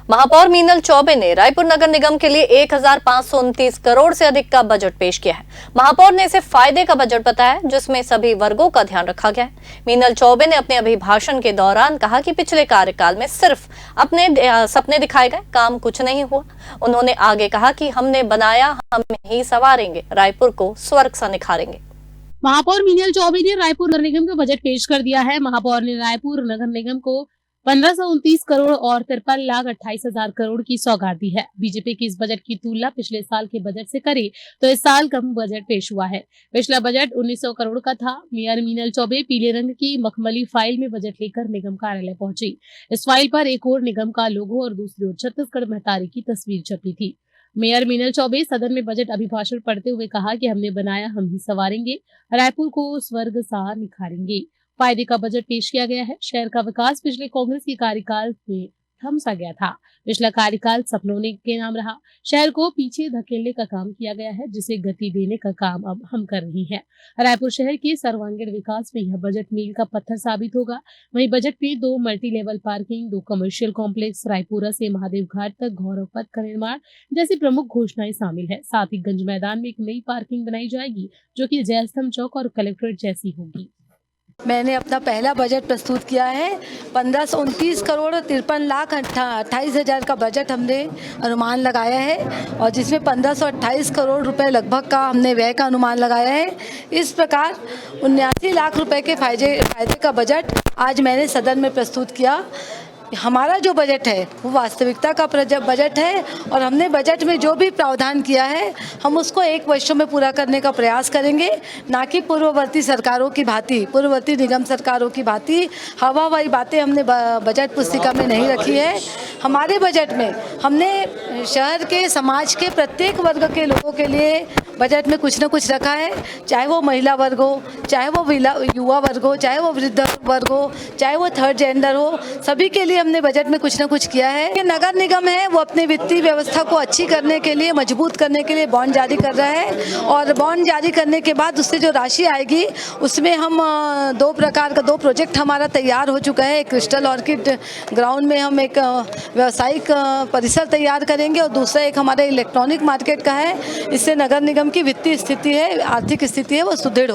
महापौर मीनल चौबे ने रायपुर नगर निगम के लिए 1529 करोड़ से अधिक का बजट पेश किया है। महापौर ने इसे फायदे का बजट बताया, जिसमें सभी वर्गों का ध्यान रखा गया है। मीनल चौबे ने अपने अभिभाषण के दौरान कहा कि पिछले कार्यकाल में सिर्फ अपने सपने दिखाए गए, काम कुछ नहीं हुआ। उन्होंने आगे कहा कि हमने बनाया, हम ही संवारेंगे, रायपुर को स्वर्ग सा निखारेंगे। महापौर मीनल चौबे ने रायपुर नगर निगम का बजट पेश कर दिया है। महापौर ने रायपुर नगर निगम को 1529 करोड़ और 53,28,000 करोड़ की सौगात दी है। बीजेपी की इस बजट की तुलना पिछले साल के बजट से करें तो इस साल कम बजट पेश हुआ है। पिछला बजट 1900 करोड़ का था। मेयर मीनल चौबे पीले रंग की मखमली फाइल में बजट लेकर निगम कार्यालय पहुंची। इस फाइल पर एक ओर निगम का लोगो और दूसरी ओर छत्तीसगढ़ महतारी की तस्वीर छपी थी। मेयर मीनल चौबे सदन में बजट अभिभाषण पढ़ते हुए कहा कि हमने बनाया, हम ही संवारेंगे, रायपुर को स्वर्ग सा निखारेंगे। फायदे का बजट पेश किया गया है। शहर का विकास पिछले कांग्रेस के कार्यकाल में थम सा गया था। पिछला कार्यकाल सपनों के नाम रहा। शहर को पीछे धकेलने का काम किया गया है, जिसे गति देने का काम अब हम कर रहे हैं। रायपुर शहर के सर्वांगीण विकास में यह बजट मील का पत्थर साबित होगा। वहीं बजट में 2 multi level parking, 2 commercial complex, Raipura से महादेव घाट तक गौरव पथ का निर्माण जैसी प्रमुख घोषणाएं शामिल है। साथ ही गंज मैदान में एक नई पार्किंग बनाई जाएगी, जो कि जयस्तंभ चौक और कलेक्ट्रेट जैसी होगी। मैंने अपना पहला बजट प्रस्तुत किया है। 1529 करोड़ 53,28,000 का बजट हमने अनुमान लगाया है और जिसमें 1528 करोड़ रुपए लगभग का हमने व्यय का अनुमान लगाया है। इस प्रकार 79 लाख रुपए के फायदे का बजट आज मैंने सदन में प्रस्तुत किया। हमारा जो बजट है वो वास्तविकता का बजट है और हमने बजट में जो भी प्रावधान किया है हम उसको 1 वर्ष में पूरा करने का प्रयास करेंगे, ना कि पूर्ववर्ती सरकारों की भांति, पूर्ववर्ती निगम सरकारों की भांति हवाई बातें हमने बजट पुस्तिका में नहीं रखी है। हमारे बजट में हमने शहर के, समाज के प्रत्येक वर्ग के लोगों के लिए बजट में कुछ न कुछ रखा है, चाहे वो महिला वर्ग हो, चाहे वो युवा वर्ग हो, चाहे वो वृद्ध वर्ग हो, चाहे वो थर्ड जेंडर हो, सभी के लिए हमने बजट में कुछ न कुछ किया है। ये नगर निगम है वो अपनी वित्तीय व्यवस्था को अच्छी करने के लिए, मजबूत करने के लिए बॉन्ड जारी कर रहा है और बॉन्ड जारी करने के बाद उससे जो राशि आएगी उसमें हम 2 प्रकार का 2 प्रोजेक्ट हमारा तैयार हो चुका है। एक क्रिस्टल ऑर्किड ग्राउंड में हम एक व्यावसायिक परिसर तैयार करेंगे और दूसरा एक हमारा इलेक्ट्रॉनिक मार्केट का है। इससे नगर निगम की वित्तीय स्थिति है, आर्थिक स्थिति है, वो सुदृढ़ होगी।